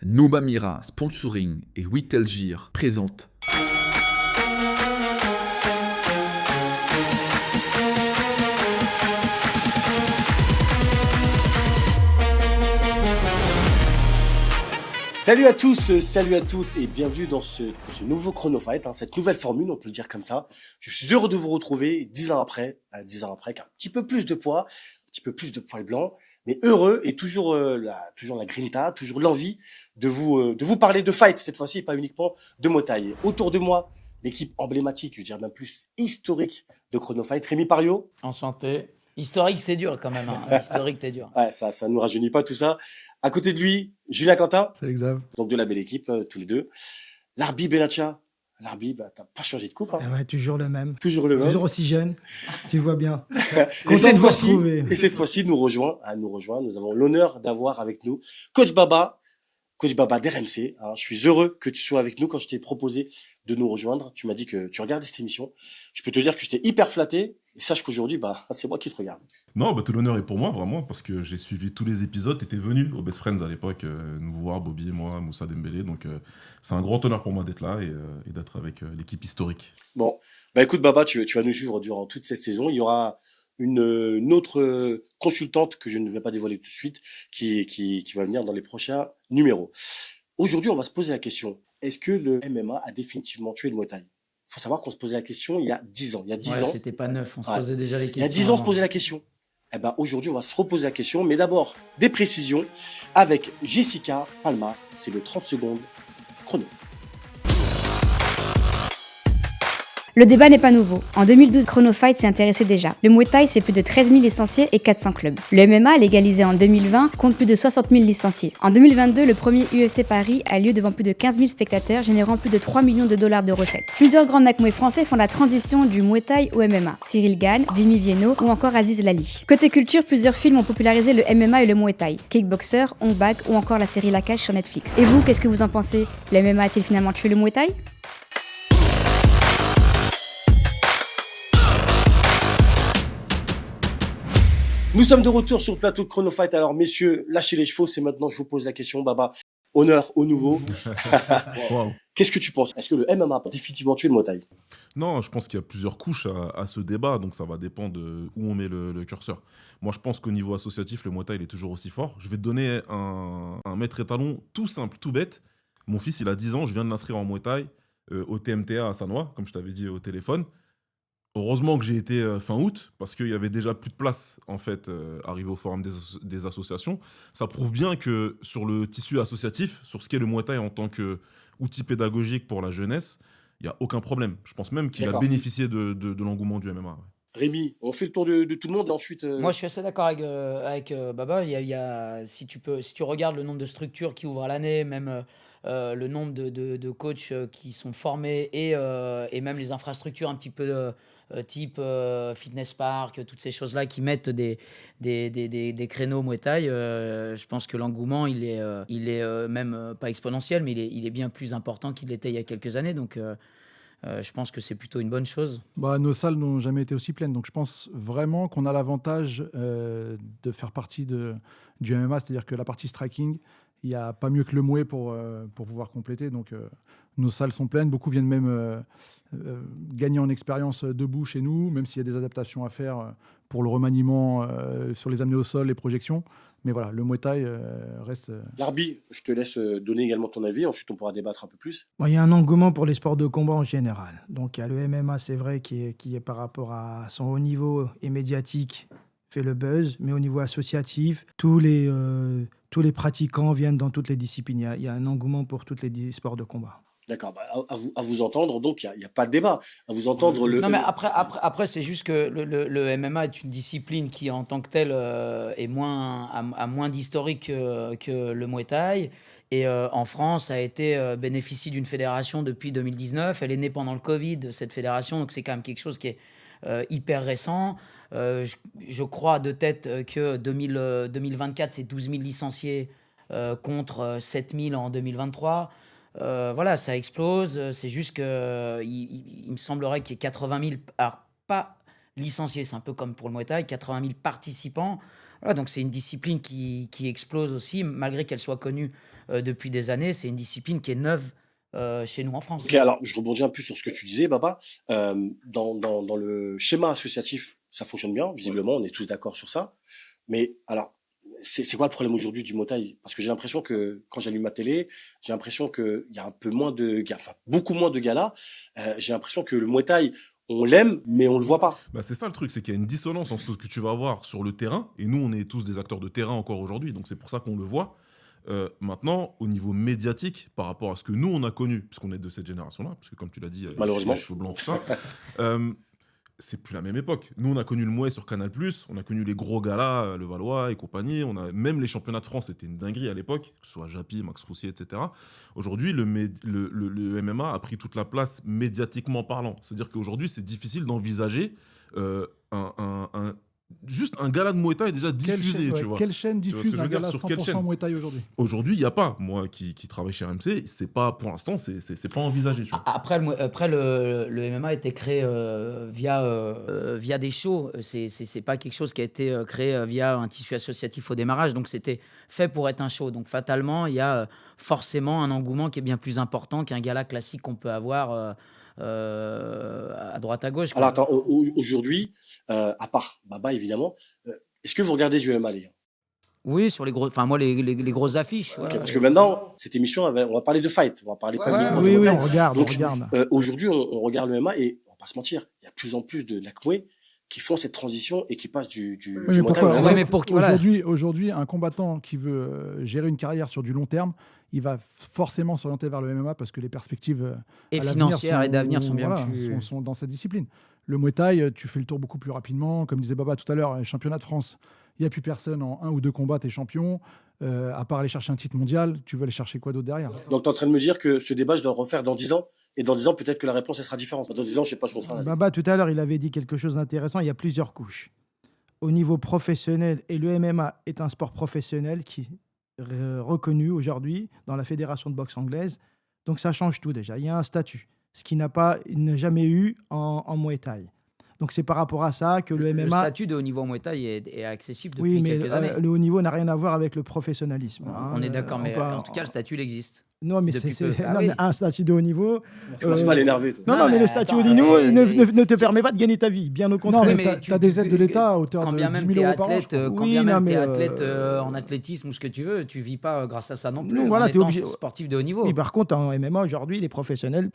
Noumamira Sponsoring et Witelgir présentent. Salut à tous, salut à toutes et bienvenue dans ce nouveau Chronofight, cette nouvelle formule, on peut le dire comme ça. Je suis heureux de vous retrouver 10 ans après, avec un petit peu plus de poids, un petit peu plus de poil blanc, mais heureux et toujours la grinta, toujours l'envie de vous parler de fight cette fois-ci, et pas uniquement de Muay Thai. Autour de moi, l'équipe emblématique, je dirais même plus historique de Chronofight, Rémi Pario. Enchanté. Historique, c'est dur quand même. Historique, t'es dur. Ouais, ça nous rajeunit pas tout ça. À côté de lui, Julien Quentin. Salut Xav. Donc de la belle équipe, tous les deux. Larbi Benatia. Larbi, t'as pas changé de coupe, hein. Ouais, toujours le même. Toujours le même. Toujours aussi jeune. Tu vois bien. Et cette fois-ci, nous rejoint. Nous avons l'honneur d'avoir avec nous Coach Baba d'RMC. Je suis heureux que tu sois avec nous. Quand je t'ai proposé de nous rejoindre, tu m'as dit que tu regardais cette émission. Je peux te dire que j'étais hyper flatté. Et sache qu'aujourd'hui, c'est moi qui te regarde. Non, tout l'honneur est pour moi, vraiment, parce que j'ai suivi tous les épisodes. T'étais venu au Best Friends à l'époque, nous voir, Bobby et moi, Moussa Dembélé. Donc, c'est un grand honneur pour moi d'être là et d'être avec l'équipe historique. Bon, écoute, Baba, tu vas nous suivre durant toute cette saison. Il y aura une autre consultante que je ne vais pas dévoiler tout de suite, qui va venir dans les prochains numéros. Aujourd'hui, on va se poser la question. Est-ce que le MMA a définitivement tué le Muay Thai? Faut savoir qu'on se posait la question il y a 10 ans. Il y a 10 ans. C'était pas neuf, on se posait déjà les questions. Il y a 10 ans, on se posait la question. Aujourd'hui, on va se reposer la question. Mais d'abord, des précisions avec Jessica Palmar. C'est le 30 secondes chrono. Le débat n'est pas nouveau. En 2012, Chronofight s'y intéressait déjà. Le Muay Thai, c'est plus de 13 000 licenciés et 400 clubs. Le MMA, légalisé en 2020, compte plus de 60 000 licenciés. En 2022, le premier UFC Paris a lieu devant plus de 15 000 spectateurs, générant plus de 3 millions de dollars de recettes. Plusieurs grands nakmoués français font la transition du Muay Thai au MMA. Cyril Gane, Jimmy Vienno ou encore Aziz Lali. Côté culture, plusieurs films ont popularisé le MMA et le Muay Thai. Kickboxer, Ong Bak ou encore la série La Cage sur Netflix. Et vous, qu'est-ce que vous en pensez? Le MMA a-t-il finalement tué le Muay Thai? Nous sommes de retour sur le plateau de Chronofight. Alors, messieurs, lâchez les chevaux. C'est maintenant que je vous pose la question. Baba, honneur au nouveau. Wow. Qu'est-ce que tu penses? Est-ce que le MMA a définitivement tué le Muay Thai? Non, je pense qu'il y a plusieurs couches à ce débat, donc ça va dépendre de où on met le curseur. Moi, je pense qu'au niveau associatif, le Muay Thai il est toujours aussi fort. Je vais te donner un maître étalon tout simple, tout bête. Mon fils, il a 10 ans, je viens de l'inscrire en Muay Thai au TMTA à Sannois, comme je t'avais dit au téléphone. Heureusement que j'ai été fin août, parce qu'il y avait déjà plus de place, en fait, arrivé au forum des associations. Ça prouve bien que sur le tissu associatif, sur ce qu'est le Muay Thai en tant qu'outil pédagogique pour la jeunesse, il n'y a aucun problème. Je pense même qu'il a bénéficié de l'engouement du MMA. Ouais. Rémi, on fait le tour de tout le monde et ensuite... Moi, je suis assez d'accord avec Baba. Si tu regardes le nombre de structures qui ouvrent à l'année, même le nombre de coachs qui sont formés et même les infrastructures un petit peu... type fitness park, toutes ces choses-là qui mettent des créneaux Muay Thai, je pense que l'engouement, il est même pas exponentiel, mais il est bien plus important qu'il l'était il y a quelques années. Donc, je pense que c'est plutôt une bonne chose. Nos salles n'ont jamais été aussi pleines. Donc, je pense vraiment qu'on a l'avantage de faire partie du MMA, c'est-à-dire que la partie striking, il n'y a pas mieux que le Muay pour pouvoir compléter. Donc, nos salles sont pleines. Beaucoup viennent même gagner en expérience debout chez nous, même s'il y a des adaptations à faire pour le remaniement sur les amener au sol, les projections. Mais voilà, le Muay Thai reste... Larbi, je te laisse donner également ton avis. Ensuite, on pourra débattre un peu plus. Il y a un engouement pour les sports de combat en général. Donc, il y a le MMA, c'est vrai, qui est par rapport à son haut niveau et médiatique, fait le buzz. Mais au niveau associatif, tous les pratiquants viennent dans toutes les disciplines. Il y a un engouement pour tous les sports de combat. D'accord, à vous entendre, donc il n'y a pas de débat. À vous entendre, Non, mais après c'est juste que le MMA est une discipline qui, en tant que telle, a moins d'historique que le Muay Thai. Et en France, bénéficie d'une fédération depuis 2019. Elle est née pendant le Covid, cette fédération, donc c'est quand même quelque chose qui est hyper récent. Je crois de tête que 2024, c'est 12 000 licenciés contre 7 000 en 2023. Voilà, ça explose. C'est juste qu'il me semblerait qu'il y ait 80 000, alors pas licenciés, c'est un peu comme pour le Muay Thai, 80 000 participants. Voilà, donc c'est une discipline qui explose aussi, malgré qu'elle soit connue depuis des années. C'est une discipline qui est neuve chez nous en France. Ok, alors je rebondis un peu sur ce que tu disais, Baba. Dans le schéma associatif, ça fonctionne bien, visiblement, on est tous d'accord sur ça. Mais alors, c'est quoi le problème aujourd'hui du Muay Thai? Parce que j'ai l'impression que quand j'allume ma télé, j'ai l'impression qu'il y a un peu moins de gars, enfin beaucoup moins de galas. J'ai l'impression que le Muay Thai, on l'aime, mais on le voit pas. Bah, c'est ça le truc, c'est qu'il y a une dissonance entre ce que tu vas avoir sur le terrain, et nous on est tous des acteurs de terrain encore aujourd'hui, donc c'est pour ça qu'on le voit. Maintenant, au niveau médiatique, par rapport à ce que nous on a connu, puisqu'on est de cette génération-là, parce que comme tu l'as dit, Malheureusement. les cheveux blancs, tout ça, c'est plus la même époque. Nous on a connu le Mouet sur Canal+, on a connu les gros galas, le Valois et compagnie, même les championnats de France, c'était une dinguerie à l'époque, que ce soit Japy, Max Roussier, etc. Aujourd'hui, le MMA a pris toute la place médiatiquement parlant. C'est-à-dire qu'aujourd'hui, c'est difficile d'envisager juste un gala de Muay Thai déjà diffusé, tu vois. Quelle chaîne Tu vois ce diffuse que je un veux dire, gala sur quelle 100% chaîne Muay Thai aujourd'hui? Aujourd'hui, il n'y a pas. Moi qui travaille chez RMC, c'est pas, pour l'instant, c'est pas envisagé. Tu vois. Après, le MMA a été créé via des shows. C'est pas quelque chose qui a été créé via un tissu associatif au démarrage. Donc, c'était fait pour être un show. Donc, fatalement, il y a forcément un engouement qui est bien plus important qu'un gala classique qu'on peut avoir à droite à gauche. Alors attends, aujourd'hui, à part Baba évidemment, est-ce que vous regardez du MMA, les gars? Oui, sur les gros, enfin moi les grosses affiches. Ok, Voilà. parce que maintenant, cette émission, on va parler de fight, on va parler pas uniquement de Oui, Muay oui, Thai. on regarde, Donc, on regarde. Aujourd'hui, on regarde le MMA et on va pas se mentir, il y a de plus en plus de Muay qui font cette transition et qui passent du Oui, Muay mais Thai pourquoi au En MMA. Ouais, fait, mais pour qui- voilà. aujourd'hui, un combattant qui veut gérer une carrière sur du long terme, il va forcément s'orienter vers le MMA parce que les perspectives Et à l'avenir financières et d'avenir sont bien voilà, plus. sont dans cette discipline. Le Muay Thai, tu fais le tour beaucoup plus rapidement. Comme disait Baba tout à l'heure, les championnats de France, il n'y a plus personne. En 1 ou 2 combats, tu es champion. À part aller chercher un titre mondial, tu veux aller chercher quoi d'autre derrière? Donc tu es en train de me dire que ce débat, je dois le refaire dans 10 ans, et dans 10 ans, peut-être que la réponse, elle sera différente. Dans 10 ans, je sais pas ce qu'on sera. Baba, tout à l'heure, il avait dit quelque chose d'intéressant. Il y a plusieurs couches. Au niveau professionnel, et le MMA est un sport professionnel qui est reconnu aujourd'hui dans la fédération de boxe anglaise. Donc ça change tout déjà. Il y a un statut, ce qu'il n'a jamais eu en Muay Thai. Donc c'est par rapport à ça que le Le MMA... statut de haut niveau Muay Thai est accessible depuis Oui, mais quelques années. le haut niveau n'a rien à voir avec le professionnalisme. On est d'accord, mais peut- en tout cas, le statut, il existe. Non, mais depuis c'est peu. Ah non, oui. mais un statut de haut niveau... Commence pas à l'énerver, toi. Non, Non, mais mais le statut attends, haut niveau mais- ne te permet pas de gagner ta vie, bien au Non, contraire. mais mais tu as des aides de l'État à hauteur Quand de bien 10 même 000 t'es euros par an. je athlète, crois. quand Oui, bien non, même mais, t'es athlète en athlétisme ou ce que tu veux, tu vis pas grâce à ça non plus. Non, voilà, en t'es étant obligé- sportif de haut niveau. Oui, par contre, en MMA, aujourd'hui, les professionnels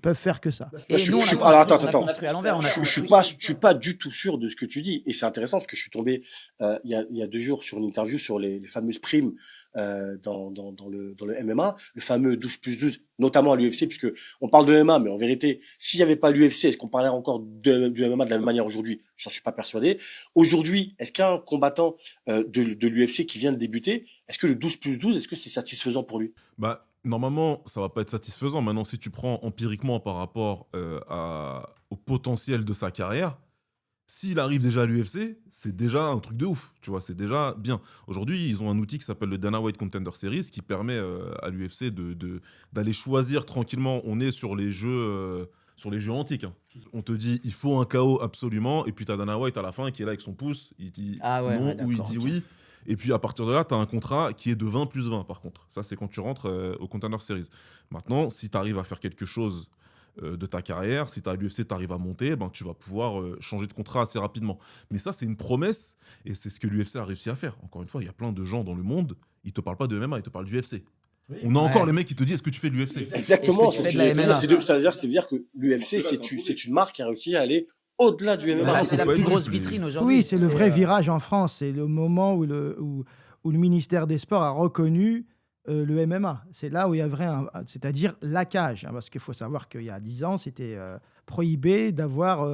peuvent faire que ça. Et Je nous, on suis- a alors, construit- attends. on a pris à l'envers. Je suis pas du tout sûr de ce que tu dis, et c'est intéressant parce que je suis tombé il y a 2 jours sur une interview sur les fameuses primes dans le MMA, le fameux 12+12, notamment à l'UFC, puisque on parle de MMA, mais en vérité, s'il y avait pas l'UFC, est-ce qu'on parlerait encore du MMA de la même manière aujourd'hui? J'en suis pas persuadé. Aujourd'hui, est-ce qu'un combattant de l'UFC qui vient de débuter, est-ce que le 12+12, est-ce que c'est satisfaisant pour lui? Bah, normalement, ça va pas être satisfaisant. Maintenant, si tu prends empiriquement par rapport au potentiel de sa carrière, s'il arrive déjà à l'UFC, c'est déjà un truc de ouf, tu vois, c'est déjà bien. Aujourd'hui, ils ont un outil qui s'appelle le Dana White Contender Series qui permet à l'UFC d'aller choisir tranquillement. On est sur les jeux antiques. Hein. On te dit, il faut un KO absolument, et puis tu as Dana White à la fin qui est là avec son pouce, il dit Ah ouais, non ouais, ou il d'accord, dit ok. oui. Et puis à partir de là, tu as un contrat qui est de 20+20 par contre. Ça, c'est quand tu rentres au Contender Series. Maintenant, si tu arrives à faire quelque chose de ta carrière, si tu as l'UFC, tu arrives à monter, ben, tu vas pouvoir changer de contrat assez rapidement. Mais ça, c'est une promesse et c'est ce que l'UFC a réussi à faire. Encore une fois, il y a plein de gens dans le monde, ils te parlent pas de MMA, ils te parlent du UFC. On a encore les mecs qui te disent, est-ce que tu fais de l'UFC? Exactement, Est-ce que c'est tu ce fais que de j'allais la te dire. Ça veut dire que l'UFC, c'est une marque qui a réussi à aller au-delà du MMA. Là, ça c'est la peut plus être grosse plus- vitrine aujourd'hui. Oui, c'est le vrai virage en France. C'est le moment où le ministère des Sports a reconnu le MMA. C'est là où il y a c'est-à-dire la cage. Hein, parce qu'il faut savoir qu'il y a 10 ans, c'était prohibé d'avoir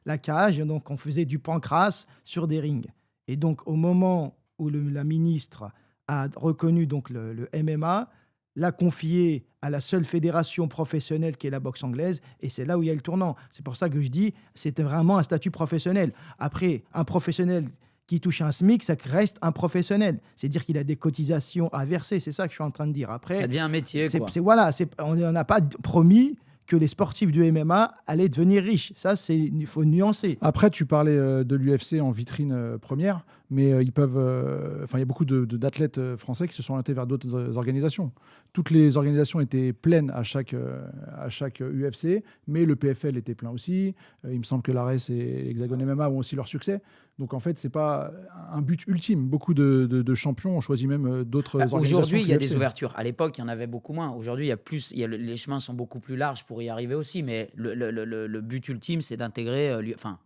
la cage. Donc, on faisait du pancrace sur des rings. Et donc, au moment où la ministre a reconnu donc, le MMA, l'a confié à la seule fédération professionnelle qui est la boxe anglaise, et c'est là où il y a le tournant. C'est pour ça que je dis, c'était vraiment un statut professionnel. Après, un professionnel qui touche un SMIC, ça reste un professionnel. C'est-à-dire qu'il a des cotisations à verser, c'est ça que je suis en train de dire. Après, Ça devient un métier, quoi. on n'a pas promis que les sportifs du MMA allaient devenir riches. Ça, il faut nuancer. Après, tu parlais de l'UFC en vitrine première, mais ils peuvent. Enfin, il y a beaucoup d'athlètes français qui se sont orientés vers d'autres organisations. Toutes les organisations étaient pleines à chaque UFC, mais le PFL était plein aussi. Il me semble que l'ARES et l'Hexagone MMA ont aussi leur succès. Donc en fait, c'est pas un but ultime. Beaucoup de champions ont choisi même d'autres organisations. Aujourd'hui, il y a que des l'UFC. ouvertures. À l'époque, il y en avait beaucoup moins. Aujourd'hui, il y a plus. Les chemins sont beaucoup plus larges pour y arriver aussi. Mais le but ultime, c'est d'intégrer. Enfin,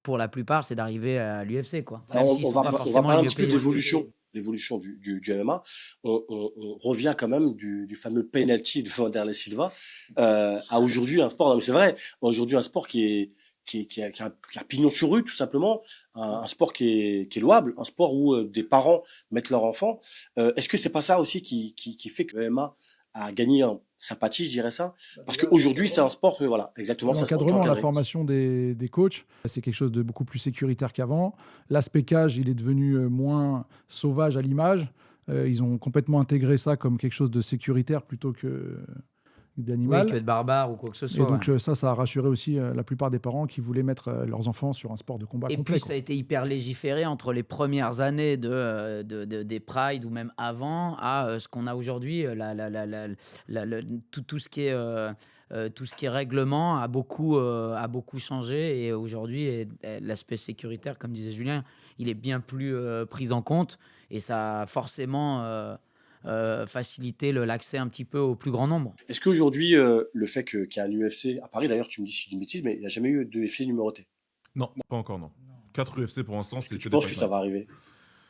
pour la plupart, c'est d'arriver à l'UFC, quoi. Même Alors, s'ils on sont va pas forcément parler un les petit peu mieux payés. d'évolution du MMA. On revient quand même du fameux penalty de Wanderlei Silva à aujourd'hui un sport. Non, mais c'est vrai. Aujourd'hui, un sport qui a pignon sur rue, tout simplement. Un sport qui est louable, un sport où des parents mettent leur enfant. Est-ce que c'est pas ça aussi qui fait que le MMA a gagné en sympathie, je dirais ça? Parce qu'aujourd'hui, c'est un sport, voilà, exactement ça. L'encadrement, la formation des coachs, c'est quelque chose de beaucoup plus sécuritaire qu'avant. L'aspect cage, il est devenu moins sauvage à l'image. Ils ont complètement intégré ça comme quelque chose de sécuritaire plutôt que d'animal. Oui, que de barbare ou quoi que ce soit. Et donc ouais. ça a rassuré aussi la plupart des parents qui voulaient mettre leurs enfants sur un sport de combat Et complet. puis, ça a été hyper légiféré entre les premières années des Pride ou même avant à ce qu'on a aujourd'hui. Tout ce qui est règlement a beaucoup changé. Et aujourd'hui, l'aspect sécuritaire, comme disait Julien, il est bien plus pris en compte. Et ça a forcément facilité l'accès un petit peu au plus grand nombre. Est-ce qu'aujourd'hui, le fait qu'il y a un UFC à Paris, d'ailleurs, tu me dis si je dis une bêtise, mais il n'y a jamais eu de UFC numéroté. Non, pas encore, non. 4 UFC pour l'instant, c'était Tu que des penses que fight ça night. va arriver?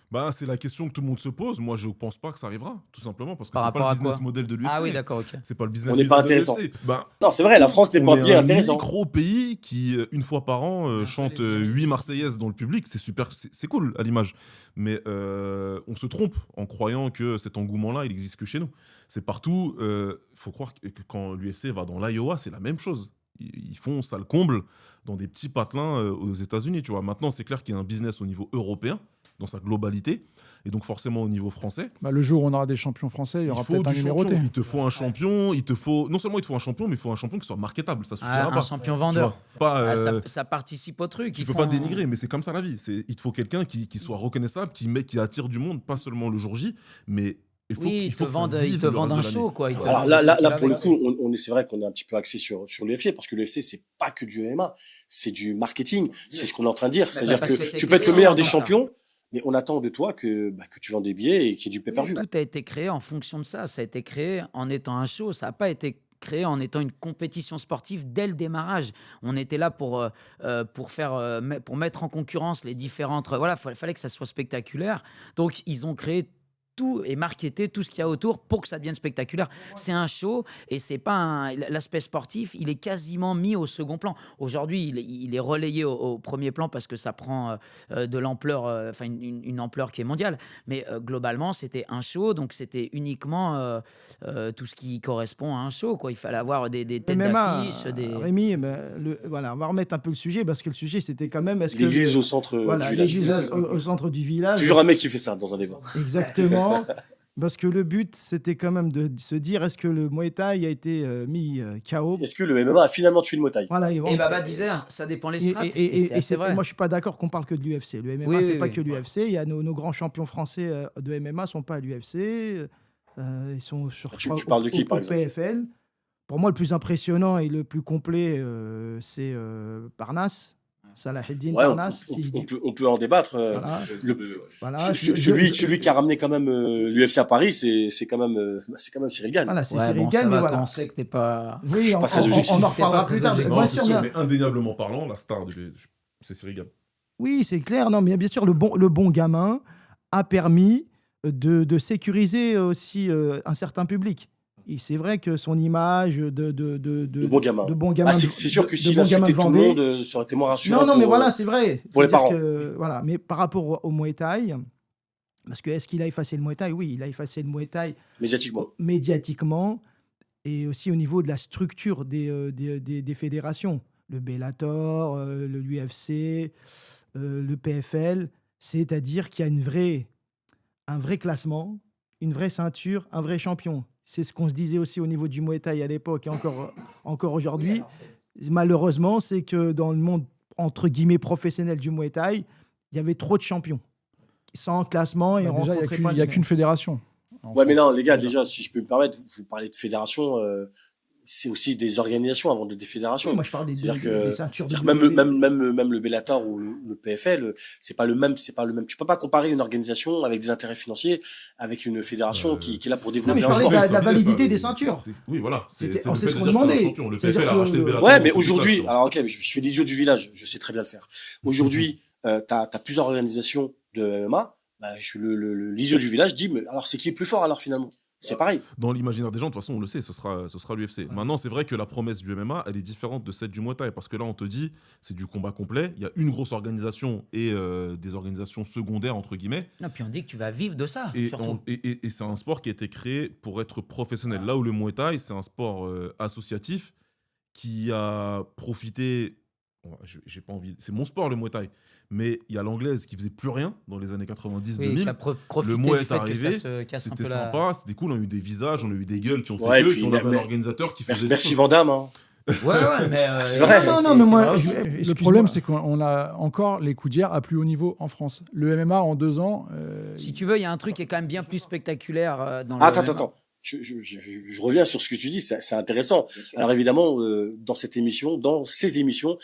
Bah, c'est la question que tout le monde se pose. Moi, je pense pas que ça arrivera, tout simplement, parce que Par c'est rapport pas à le business quoi model de l'UFC. Ah oui, d'accord, ok. C'est pas le business On n'est model pas de intéressant. l'UFC. Ben, Non, c'est vrai, la France n'est pas on un est pays un intéressant. micro pays qui, une fois par an, chante 8 Marseillaises dans le public. C'est super, c'est cool à l'image. Mais on se trompe en croyant que cet engouement-là, il existe que chez nous. C'est partout. Faut croire que quand l'UFC va dans l'Iowa, c'est la même chose. Ils font ça le comble dans des petits patelins aux États-Unis. Tu vois. Maintenant, c'est clair qu'il y a un business au niveau européen, dans sa globalité, et donc forcément au niveau français. Le jour où on aura des champions français, il y aura faut peut-être un du numéroté. champion. Il te faut un champion, non seulement il te faut un champion, mais il faut un champion qui soit marketable. Ça suffira pas. Un champion Tu vendeur. vois. Pas, Ça participe au truc. tu peux pas dénigrer, mais c'est comme ça la vie. Il te faut quelqu'un qui soit reconnaissable, qui attire du monde, pas seulement le jour J, mais il faut ils que te ça vendent vive le un reste de show, l'année. quoi. Ils te Alors vendent là, ce qui va pour le avec. coup, c'est vrai qu'on est un petit peu axé sur l'UFC, parce que l'UFC, c'est pas que du MMA, c'est du marketing. C'est ce qu'on est en train de dire. C'est-à-dire parce que que c'est tu peux être le payant, meilleur des ça. champions, mais on attend de toi que tu vends des billets et qu'il y ait du pay-per-view. Tout a été créé en fonction de ça. Ça a été créé en étant un show. Ça n'a pas été créé en étant une compétition sportive dès le démarrage. On était là pour mettre en concurrence les différentes... Voilà, fallait que ça soit spectaculaire. Donc, ils ont créé tout et marketé tout ce qu'il y a autour pour que ça devienne spectaculaire. C'est un show et c'est pas l'aspect sportif, il est quasiment mis au second plan. Aujourd'hui, il est relayé au premier plan parce que ça prend de l'ampleur, une ampleur qui est mondiale. Mais globalement, c'était un show, donc c'était uniquement tout ce qui correspond à un show, quoi. Il fallait avoir des têtes MMA, d'affiche, des... Rémi, voilà, on va remettre un peu le sujet parce que le sujet c'était quand même L'église au centre voilà, du village. l'église au centre du village. Toujours un mec qui fait ça dans un débat. Exactement. Parce que le but, c'était quand même de se dire est-ce que le Muay Thai a été mis KO. Est-ce que le MMA a finalement tué le Muay Thai? Voilà, Et Baba disait, ça dépend les strates. Et c'est vrai. moi, je suis pas d'accord qu'on parle que de l'UFC. Le MMA, Oui, c'est oui, pas oui. que l'UFC. Il y a nos grands champions français de MMA sont pas à l'UFC. Ils sont sur. Tu parles de qui, par exemple? PFL. Pour moi, le plus impressionnant et le plus complet, c'est Parnasse. Salaheddine Ouais, Parnasse. on peut en débattre. Voilà. Celui qui a ramené quand même l'UFC à Paris, c'est quand même Cyril Gane. Voilà, c'est Ouais, Cyril bon, Gane, ça mais va, voilà. on sait que t'es pas... Oui, pas très objectif. on en C'était reparlera pas plus très tard. objectif. Non, Bien c'est sûr, sûr, bien- mais indéniablement parlant, la star, c'est Cyril Gane. Oui, c'est clair. Non, mais bien sûr, le bon gamin a permis de sécuriser aussi un certain public. Et c'est vrai que son image de bon gamin. de bon gamin, C'est sûr que de s'il bon gamin insultait tout le Vendée. monde, ça aurait été moins rassurant. Non, mais pour, voilà, c'est vrai. pour les C'est-à-dire parents. voilà. Mais par rapport au Muay Thai, parce que est-ce qu'il a effacé le Muay Thai? Oui, il a effacé le Muay Thai médiatiquement et aussi au niveau de la structure des fédérations. Le Bellator, l'UFC, le PFL. C'est-à-dire qu'il y a un vrai classement, une vraie ceinture, un vrai champion. C'est ce qu'on se disait aussi au niveau du Muay Thai à l'époque et encore aujourd'hui. Malheureusement, c'est que dans le monde, entre guillemets, professionnel du Muay Thai, il y avait trop de champions. sans classement et Bah, déjà, rencontrer il pas n'y a de qu'une fédération. en Ouais, mais France. non, les gars, déjà, si je peux me permettre, vous parlez de fédération, c'est aussi des organisations avant d'être des fédérations. Oui, moi, je parle C'est-à-dire des que ceintures de c'est-à-dire même le Bellator ou le PFL, c'est pas le même. Tu peux pas comparer une organisation avec des intérêts financiers avec une fédération qui est là pour Non, développer mais je un parlais sport. de la validité des ceintures. Oui, voilà. C'était- C'est on le sait fait ce de qu'on dire que t'es un demandait. champion. Le C'est-à-dire PFL a que racheté le Bellator. Ouais, mais c'est du aujourd'hui, clash, quoi. alors ok, je fais l'idiot du village, je sais très bien le faire. Aujourd'hui, t'as plusieurs organisations de MMA. Bah, je suis l'idiot du village, dit, mais alors c'est qui est plus fort alors finalement? C'est pareil. Dans l'imaginaire des gens, de toute façon, on le sait, ce sera l'UFC. Maintenant, c'est vrai que la promesse du MMA, elle est différente de celle du Muay Thai, parce que là, on te dit, c'est du combat complet, il y a une grosse organisation et des organisations secondaires, entre guillemets, Non, puis on dit que tu vas vivre de ça, et, surtout. et c'est un sport qui a été créé pour être professionnel. Là où le Muay Thai, c'est un sport associatif qui a profité... Bon, j'ai pas envie... C'est mon sport, le Muay Thai. Mais il y a l'anglaise qui faisait plus rien dans les années 90-2000. Oui, qui a profité Le Muay du est fait que arrivé, ça se casse un c'était peu la... sympa, c'était cool, on a eu des visages, on a eu des gueules qui ont fait Ouais, et gueule, puis, puis on avait un mais- organisateur qui faisait des Merci choses. Van Damme, hein. Ouais, mais... C'est vrai. Non, mais moi, c'est vrai aussi. Le excuse-moi. problème, c'est qu'on a encore les coudières à plus haut niveau en France. Le MMA, en 2 ans, Si tu veux, il y a un truc qui est quand même bien plus spectaculaire dans le Attends, MMA. attends. Je reviens sur ce que tu dis, c'est intéressant. Alors évidemment, dans cette émission, dans ces émissions,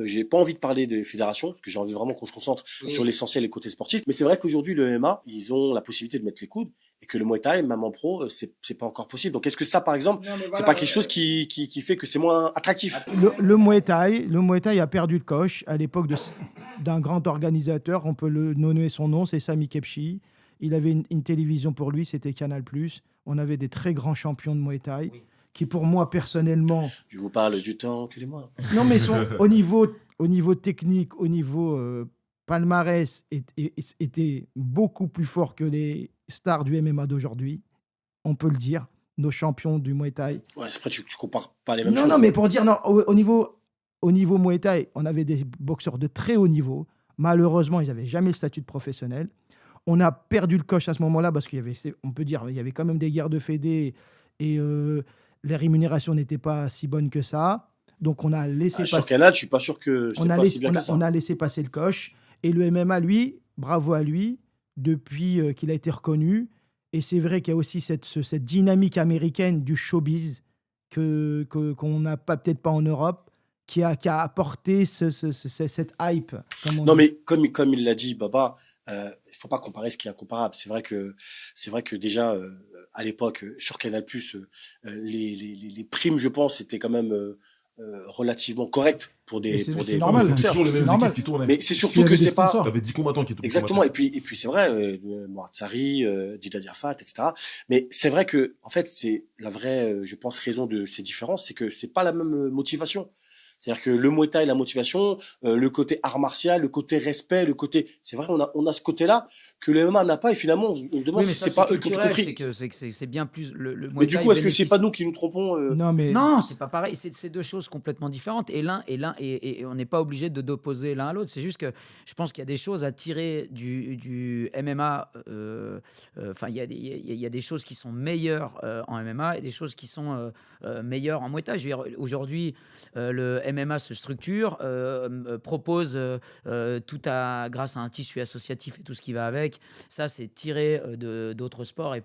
j'ai pas envie de parler des fédérations, parce que j'ai envie vraiment qu'on se concentre sur l'essentiel et le côté sportif. Mais c'est vrai qu'aujourd'hui, le MMA, ils ont la possibilité de mettre les coudes, et que le Muay Thai, même en pro, c'est pas encore possible. Donc est-ce que ça, par exemple, c'est pas quelque chose qui fait que c'est moins attractif? Le Muay Thai a perdu le coche à l'époque d'un grand organisateur, on peut le nommer son nom, c'est Sami Kepchi. Il avait une télévision pour lui, c'était Canal+. On avait des très grands champions de Muay Thai qui, pour moi, personnellement... Je vous parle du temps que les mois. Non, mais au niveau technique, au niveau palmarès, étaient beaucoup plus forts que les stars du MMA d'aujourd'hui. On peut le dire. Nos champions du Muay Thai. Ouais, c'est vrai, tu compares pas les mêmes Non, choses. non, mais pour dire, non, au niveau Muay Thai, on avait des boxeurs de très haut niveau. Malheureusement, ils n'avaient jamais le statut de professionnel. On a perdu le coche à ce moment-là parce qu'il y avait, on peut dire, il y avait quand même des guerres de fédés et les rémunérations n'étaient pas si bonnes que ça. Donc on a laissé Sur passer. Canal, je suis pas sûr que On c'était a, pas laissé, si bien que ça. on a laissé passer le coche. Et le MMA, lui, bravo à lui, depuis qu'il a été reconnu. Et c'est vrai qu'il y a aussi cette dynamique américaine du showbiz qu'on n'a peut-être pas en Europe, qui a apporté cette hype. Comme on Non, dit. mais comme il l'a dit, Baba, il faut pas comparer ce qui est incomparable. C'est vrai que déjà à l'époque sur Canal+, les primes, je pense, étaient quand même relativement correctes pour des Mais c'est normal. normal. C'est toujours les C'est mêmes normal. équipes qui tournaient. Mais c'est Parce surtout qu'il y que avait des c'est pas sponsors. T'avais 10 combattants qui étaient exactement. Et puis c'est vrai, Mourad Sari, Dida Diarfat, etc. Mais c'est vrai que en fait c'est la vraie, je pense, raison de ces différences, c'est que c'est pas la même motivation. C'est-à-dire que le Muay Thai, la motivation, le côté art martial, le côté respect, le côté, c'est vrai, on a ce côté-là que le MMA n'a pas, et finalement on se demande Oui, mais si ça, c'est pas eux qui ont culturel, compris. c'est bien plus le Mais Muay du Thai coup, est-ce que c'est bénéficie- pas nous qui nous trompons Non, mais Non, c'est pas pareil. C'est deux choses complètement différentes. Et on n'est pas obligé d'opposer l'un à l'autre. C'est juste que je pense qu'il y a des choses à tirer du MMA. Enfin, il y a des choses qui sont meilleures en MMA et des choses qui sont meilleures en Muay Thai. Je veux dire, aujourd'hui, le MMA se structure, propose grâce à un tissu associatif et tout ce qui va avec. Ça, c'est tiré d'autres sports et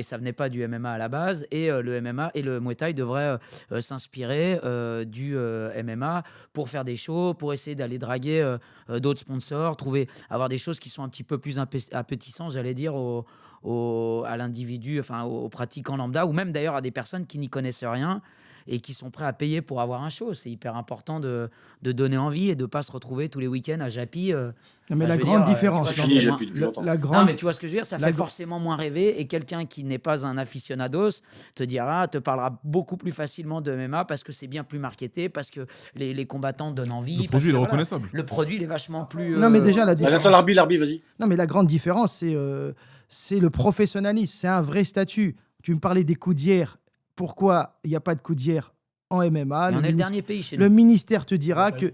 ça venait pas du MMA à la base. Et le MMA et le Muay Thai devraient s'inspirer du MMA pour faire des shows, pour essayer d'aller draguer d'autres sponsors, avoir des choses qui sont un petit peu plus appétissantes, j'allais dire, à l'individu, enfin aux pratiquants lambda, ou même d'ailleurs à des personnes qui n'y connaissent rien et qui sont prêts à payer pour avoir un show. C'est hyper important de donner envie et de ne pas se retrouver tous les week-ends à Japy. Non, mais je la veux grande dire, différence. c'est tu vois, fini, ça fait Japy, depuis longtemps. La Non, grande, mais tu vois ce que je veux dire, ça la fait gr- forcément moins rêver, et quelqu'un qui n'est pas un aficionados te parlera beaucoup plus facilement de MMA parce que c'est bien plus marketé, parce que les combattants donnent envie. Le parce produit, que, il est voilà, reconnaissable. le produit, il est vachement plus... Non, mais déjà, la différence. Attends, l'arbitre, vas-y. Non, mais la grande différence, c'est le professionnalisme. C'est un vrai statut. Tu me parlais des coudières. Pourquoi il n'y a pas de coudières en MMA? Et on est le ministère- dernier pays chez nous. Le ministère te dira qu'il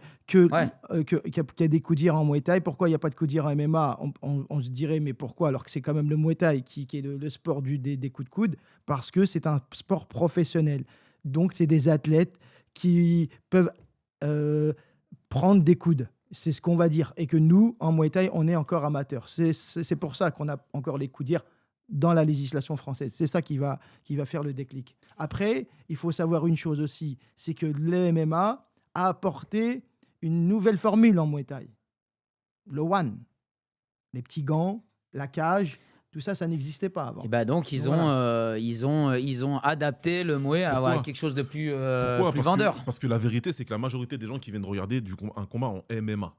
Ouais. y a des coudières en Muay Thai. Pourquoi il n'y a pas de coudières en MMA? On se dirait, mais pourquoi? Alors que c'est quand même le Muay Thai qui est le sport des coups de coude, parce que c'est un sport professionnel. Donc, c'est des athlètes qui peuvent prendre des coudes. C'est ce qu'on va dire. Et que nous, en Muay Thai, on est encore amateurs. C'est pour ça qu'on a encore les coups d'ir dans la législation française. C'est ça qui va faire le déclic. Après, il faut savoir une chose aussi, c'est que le MMA a apporté une nouvelle formule en Muay Thai. Le one. Les petits gants, la cage, tout ça, ça n'existait pas avant. Et bah donc ils ont adapté le Muay à avoir quelque chose de plus vendeur. Parce que la vérité, c'est que la majorité des gens qui viennent regarder un combat en MMA,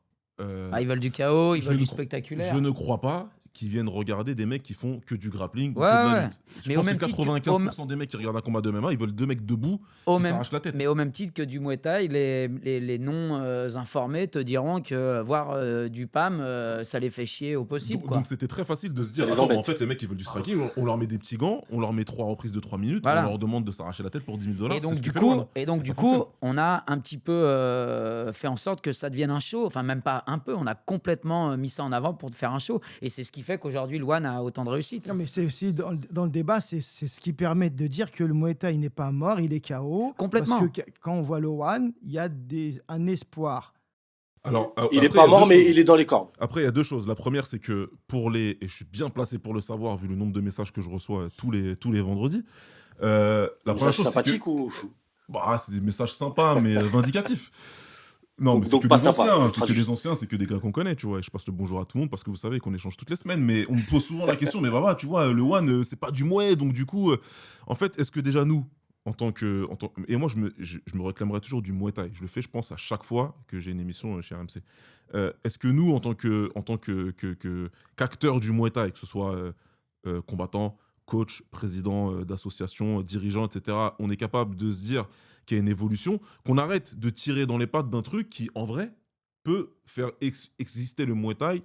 Ils veulent du chaos, ils veulent du spectaculaire. Je ne crois pas qu'ils viennent regarder des mecs qui font que du grappling ou que de Ouais, la ouais. lutte. Je Mais pense au que même titre 95% des mecs qui regardent un combat de MMA, ils veulent deux mecs debout qui s'arrachent la tête. Mais au même titre que du Muay Thai, les non-informés te diront que voir du PAM, ça les fait chier au possible. Donc c'était très facile de se dire, Ça les embête. en fait les mecs ils veulent du striking, on leur met des petits gants, on leur met 3 reprises de 3 minutes, Voilà. on leur demande de s'arracher la tête pour $10 000. Et donc, c'est ce du que fait le coup, One. Ça fonctionne. on a un petit peu fait en sorte que ça devienne un show. Enfin, même pas un peu, on a complètement mis ça en avant pour faire un show. Et c'est ce qui fait qu'aujourd'hui, le One a autant de réussite. Non, mais c'est aussi dans le débat, c'est ce qui permet de dire que le Muay Thai n'est pas mort, il est KO. Complètement. Parce que quand on voit le One, il y a un espoir. Alors, Il après, n'est y pas a mort, deux mais choses. il est dans les cordes. Après, il y a deux choses. La première, c'est que et je suis bien placé pour le savoir, vu le nombre de messages que je reçois tous les vendredis. La première Message chose, c'est que- sympathique ou... c'est des messages sympas, mais vindicatifs. Non, mais c'est Donc que pas les sympa, anciens, je c'est que traduis. les anciens, c'est que des gars qu'on connaît, tu vois. Et je passe le bonjour à tout le monde parce que vous savez qu'on échange toutes les semaines, mais on me pose souvent la question, mais Baba, tu vois, le One, c'est pas du Muay, donc du coup, en fait, est-ce que déjà nous, et moi, je me réclamerais toujours du Muay Thai. Je le fais, je pense, à chaque fois que j'ai une émission chez RMC. Est-ce que nous, en tant qu'acteurs du Muay Thai, que ce soit combattant, coach, président d'association, dirigeant, etc., on est capable de se dire qu'il y a une évolution, qu'on arrête de tirer dans les pattes d'un truc qui, en vrai, peut faire exister le Muay Thai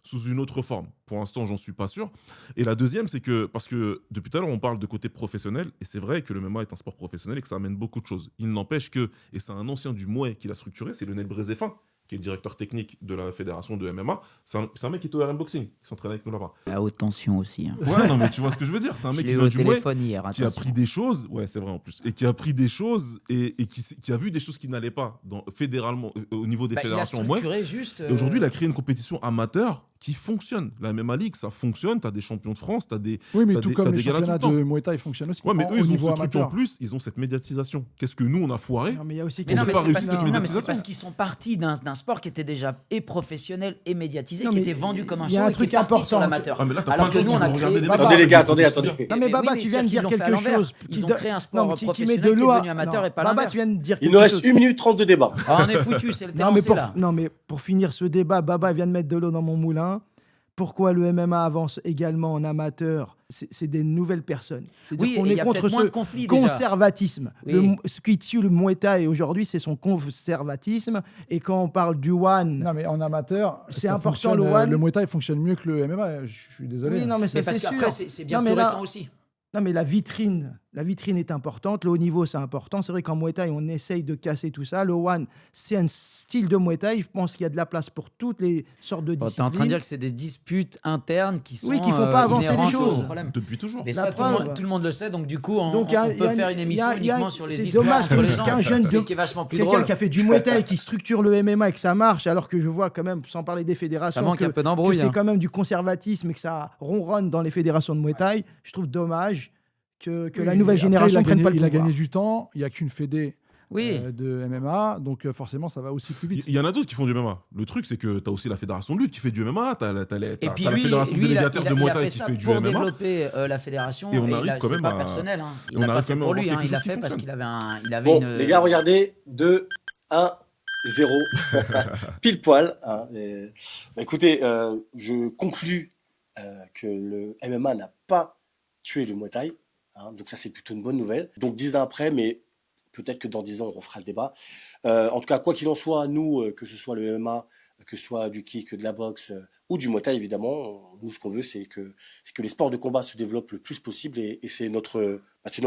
sous une autre forme. Pour l'instant, j'en suis pas sûr. Et la deuxième, c'est que, parce que depuis tout à l'heure, on parle de côté professionnel, et c'est vrai que le MMA est un sport professionnel et que ça amène beaucoup de choses. Il n'empêche que, et c'est un ancien du Muay qui l'a structuré, c'est Lionel Brézéfin, qui est le directeur technique de la fédération de MMA. C'est un mec qui est au RM Boxing, qui s'entraîne avec nous là-bas. À haute tension aussi. Hein. Ouais, non, mais tu vois ce que je veux dire. C'est un Je mec l'ai qui eu vient au du Muay, téléphone hier. qui a attention. pris des choses, ouais, c'est vrai en plus, et qui a pris des choses et qui a vu des choses qui n'allaient pas fédéralement, au niveau des fédérations il a Muay. structuré juste. Et aujourd'hui, il a créé une compétition amateur qui fonctionne. La MMA League, ça fonctionne. Tu as des champions de France, tu as des. Oui, mais t'as tout des- comme t'as les des galas tout le championnats temps. de Muay Thai fonctionnent aussi. Ouais, mais au eux, ils ont niveau ce truc en amateur. plus, ils ont cette médiatisation. Qu'est-ce que nous, on a foiré? Non, mais il y a aussi Mais non, mais pas c'est réussi parce, cette non, mais c'est médiatisation. parce qu'ils sont partis d'un sport qui était déjà professionnel et médiatisé, Non, qui mais était vendu comme un il y a show un et qui truc est parti sur important. l'amateur. Ah, mais là, t'as Alors plein de que gens nous, qui on a vont créé... regarder des Baba, Attendez les gars, attendez. Non, mais Baba, oui, tu viens de dire c'est-à-dire qu'ils l'ont fait à quelque l'envers. chose. Ils ont créé un sport qui professionnel met de qui est l'eau devenu amateur et pas Baba, l'inverse. tu viens de dire Il quelque nous reste chose. 1 minute 30 de débat. Ah, on est foutu, c'est le Non, mais terrain, là. pour finir ce débat, Baba vient de mettre de l'eau dans mon moulin. Pourquoi le MMA avance également en amateur? C'est des nouvelles personnes. C'est-à-dire Oui, qu'on et il est y a contre peut-être moins ce de conflits déjà. conservatisme. Oui. Ce qui tue le Muay Thai aujourd'hui, c'est son conservatisme. Et quand on parle du One, Non, mais en amateur, C'est ça important, fonctionne, le One. Le Muay Thai fonctionne mieux que le MMA. Je suis désolé. oui, non, mais ça Mais parce c'est sûr. qu'après, c'est bien Non, mais plus là- récent aussi. Non, mais la vitrine est importante. Le haut niveau, c'est important. C'est vrai qu'en Muay Thai, on essaye de casser tout ça. Le One, c'est un style de Muay Thai. Je pense qu'il y a de la place pour toutes les sortes de Bon, disciplines. t'es en train de dire que c'est des disputes internes qui sont Oui, qui font pas avancer les inhérentes choses. au problème. Depuis toujours. Mais La ça, preuve. tout le monde le sait, donc du coup, on Donc, il y a- peut faire une émission il y a- uniquement sur les c'est histoires dommage entre les gens. qu'un jeune C'est qui est vachement plus Quelqu'un drôle. qui a fait du Muay Thai, qui structure le MMA et que ça marche, alors que je vois quand même, sans parler des fédérations, Ça manque que, un peu que d'embrouille. c'est hein. quand même du conservatisme et que ça ronronne dans les fédérations de Muay Thai. Je trouve dommage que Oui, la nouvelle après, génération il a prenne gagné- pas le Il a pouvoir. gagné du temps. Il n'y a qu'une fédé Oui. de MMA. Donc forcément, ça va aussi plus vite. Il y en a d'autres qui font du MMA. Le truc, c'est que tu as aussi la fédération de lutte qui fait du MMA, tu as la Et puis la lui, fédération lui, il a délégataire de Muay fait Thai qui ça fait du pour MMA. développer la fédération. Et on arrive quand c'est même pas à- personnel. Hein. et Il on l'a pas arrive fait quand même à pour avoir lui. quelque Il l'a chose qui fait parce fonctionne. qu'il avait Bon, une... les gars, regardez. 2, 1, 0. Pile poil. Hein, écoutez, je conclus que le MMA n'a pas tué le Muay Thai. Hein, donc ça, c'est plutôt une bonne nouvelle. Donc 10 ans après, mais peut-être que dans 10 ans, on refera le débat. En tout cas, quoi qu'il en soit, nous, que ce soit le MMA, que ce soit du kick, de la boxe ou du Muay Thai, évidemment, nous, ce qu'on veut, c'est que les sports de combat se développent le plus possible et c'est notre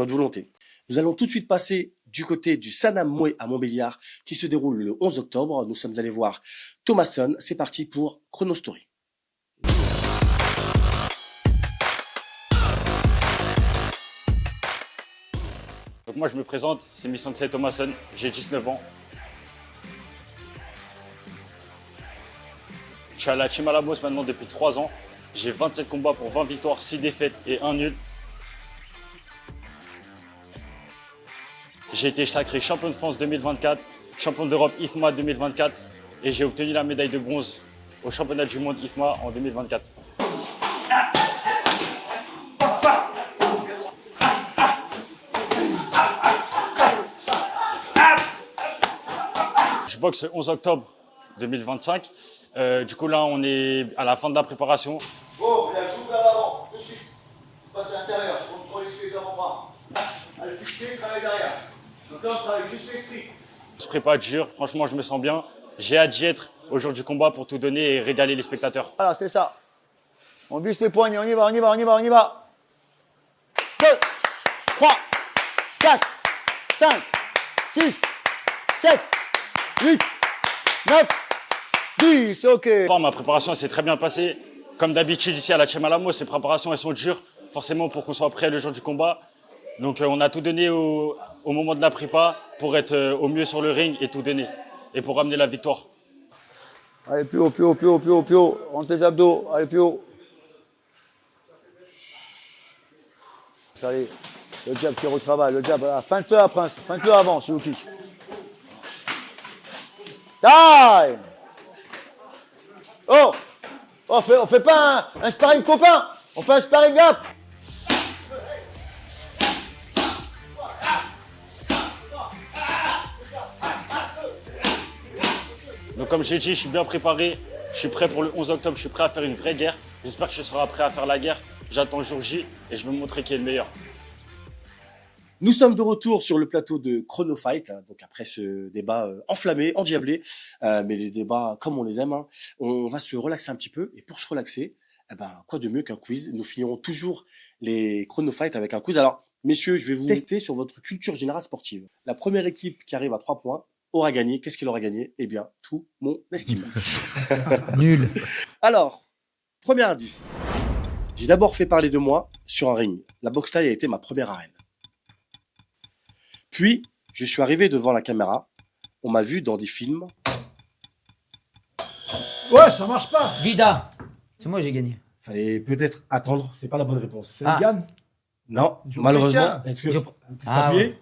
volonté. Nous allons tout de suite passer du côté du Sanam Muay à Montbéliard qui se déroule le 11 octobre. Nous sommes allés voir Thomasson. C'est parti pour Chrono Story. Donc moi je me présente, c'est Mi-sensei Thomasson, j'ai 19 ans. suis à la Team Alamos maintenant depuis 3 ans. J'ai 27 combats pour 20 victoires, 6 défaites et 1 nul. J'ai été sacré champion de France 2024, champion d'Europe IFMA 2024 et j'ai obtenu la médaille de bronze au championnat du monde IFMA en 2024. Je boxe le 11 octobre 2025. Du coup, là, on est à la fin de la préparation. Bon, bien, j'ouvre vers l'avant, tout de suite. Passez à l'intérieur, contrôlez les avant-bras. Allez, fixer, travaillez derrière. Maintenant, travaillez juste l'esprit. Je prépare dur, franchement, je me sens bien. J'ai hâte d'y être au jour du combat pour tout donner et régaler les spectateurs. Voilà, c'est ça. On visse les poignets, on y va, on y va, on y va, on y va. 2, 3, 4, 5, 6, 7, 8, 9, 10, ok. Ma préparation s'est très bien passée. Comme d'habitude ici à la Team Alamos, ces préparations elles sont dures, forcément pour qu'on soit prêt le jour du combat. Donc on a tout donné au moment de la prépa pour être au mieux sur le ring et tout donner. Et pour ramener la victoire. Allez, plus haut, plus haut, plus haut, plus haut, plus haut. Rentre les abdos, allez, plus haut. Allez, le jab qui retravaille, le jab, voilà. Feinte-le à Prince, feinte-le avant, s'il vous plaît. Time! Oh! On fait pas un sparring copain, on fait un sparring gap. Donc comme j'ai dit, je suis bien préparé, je suis prêt pour le 11 octobre, je suis prêt à faire une vraie guerre. J'espère que je serai prêt à faire la guerre. J'attends le jour J et je vais me montrer qui est le meilleur. Nous sommes de retour sur le plateau de Chrono Fight, donc après ce débat enflammé, endiablé, mais les débats comme on les aime, hein, on va se relaxer un petit peu. Et pour se relaxer, eh ben, quoi de mieux qu'un quiz? Nous finirons toujours les Chrono Fight avec un quiz. Alors, messieurs, je vais vous tester sur votre culture générale sportive. La première équipe qui arrive à 3 points aura gagné. Qu'est-ce qu'il aura gagné? Eh bien, tout mon estime. Nul. Alors, premier indice. J'ai d'abord fait parler de moi sur un ring. La boxe thaï a été ma première arène. Puis, je suis arrivé devant la caméra. On m'a vu dans des films. Ouais, ça marche pas. Dida. C'est moi, j'ai gagné. Fallait peut-être attendre. C'est pas la bonne réponse. C'est Gann. Non, Joe malheureusement. Christian. Est-ce que Joe- t'as appuyé? ouais.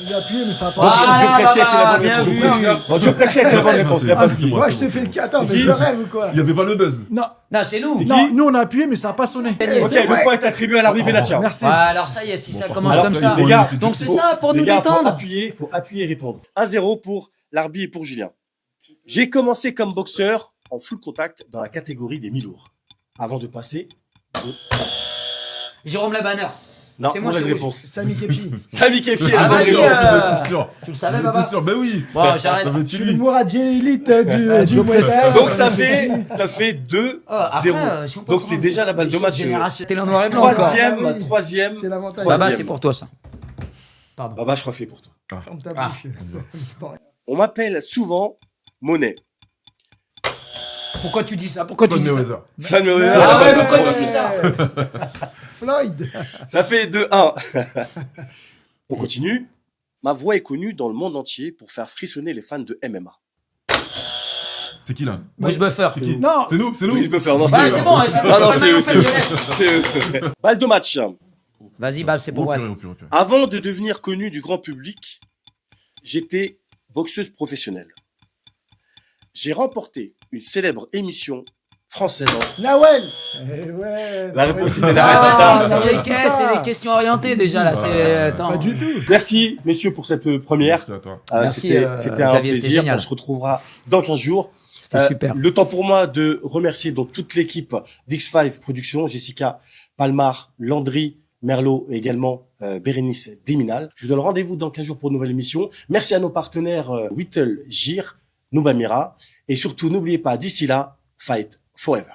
Il a appuyé, mais ça n'a Bon, pas Dieu Christian était la bonne bien réponse. vu. Bon, Dieu Christian était la bonne réponse. Il y a pas de Dis-moi, Moi, c'est je te bon, fais c'est Attends, mais Qui je rêve ou quoi? Il n'y avait pas le buzz. Non, Non, c'est nous. qui nous on a appuyé, mais ça n'a pas sonné. Ok, le point est attribué à l'arbitre Benatia. Merci. Ouais, alors ça y est, si ça commence alors, comme ça, ça. il faut- les gars, Donc c'est faut- ça, pour les nous gars, détendre. faut appuyer et répondre. 1-0 pour l'arbitre et pour Julien. J'ai commencé comme boxeur en full contact dans la catégorie des mi-lourds. Avant de passer. Jérôme Labanner. Non, C'est moi, mauvaise c'est- réponse. Sami Kepi. Sami Kefi est Ah, la bonne vas-y, réponse. J'étais sûr. Tu le savais, J'étais Baba? sûr. Ben oui. Bon, j'arrête. Ça va être Je suis le lui. Mouradier élite du Muay Thai. Donc ça fait 2-0. Après, si on peut Donc c'est prendre déjà la balle de les match. générations télé en noir et blanc. encore. Troisième, Ah oui. troisième. C'est l'avantage. Troisième. Baba, c'est pour toi ça. Pardon. Baba, je crois que c'est pour toi. Ferme ta Ah. bouche. On m'appelle souvent Monet. Pourquoi tu dis ça? Pourquoi tu Floyd dis ça? Mayweather. Flan Mayweather, Ah la ouais, bonne pourquoi réponse. tu dis ça? Floyd. Ça fait 2-1. On continue. Ma voix est connue dans le monde entier pour faire frissonner les fans de MMA. C'est qui là? Bush Buffer. C'est qui? Non. C'est nous, c'est Oui, je nous. peux faire. Non, Bah c'est c'est eux. bon, c'est bon. Non, non, c'est c'est eux, pas c'est mal, eux. en fait, C'est eux. Balle de match. Vas-y, Bab, c'est pour Au Watt. purée, au purée, au purée. Avant de devenir connu du grand public, j'étais boxeuse professionnelle. J'ai remporté une célèbre émission française. Nawel. Ouais. La réponse était Ah, là. ça y est, c'est des questions orientées déjà là. Attends. Pas du tout. Merci, messieurs, pour cette première. Merci à toi. Merci, C'était un Xavier, c'était plaisir. génial. On se retrouvera dans 15 jours. C'était super. Le temps pour moi de remercier donc toute l'équipe d'X5 Productions, Jessica Palmar, Landry, Merlot et également Bérénice Deminal. Je vous donne rendez-vous dans 15 jours pour une nouvelle émission. Merci à nos partenaires Whittle, Gir, Noubamira. Et surtout, n'oubliez pas, d'ici là, fight forever.